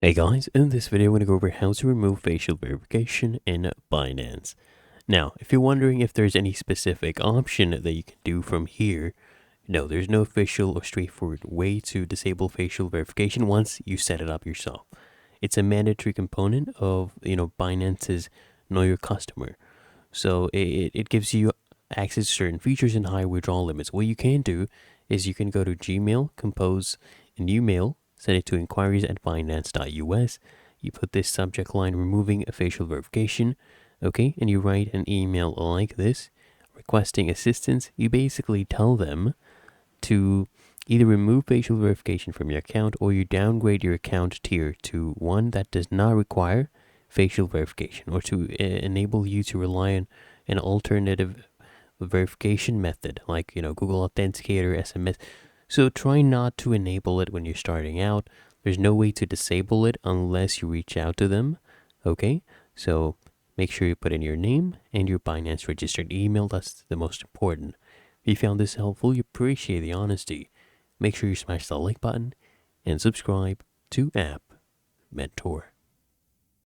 Hey guys, in this video I'm going to go over how to remove facial verification in Binance. Now, if you're wondering if there's any specific option that you can do from here, no, there's no official or straightforward way to disable facial verification once you set it up yourself. It's a mandatory component of, Binance's Know Your Customer. So it gives you access to certain features and high withdrawal limits. What you can do is you can go to Gmail, compose a new mail, send it to inquiries@binance.us. You put this subject line removing a facial verification, okay, and you write an email like this requesting assistance. You basically tell them to either remove facial verification from your account or you downgrade your account tier to one that does not require facial verification, or to enable you to rely on an alternative verification method like Google Authenticator, SMS. So try not to enable it when you're starting out. There's no way to disable it unless you reach out to them. Okay, so make sure you put in your name and your Binance registered email. That's the most important. If you found this helpful, you appreciate the honesty, make sure you smash the like button and subscribe to App Mentor.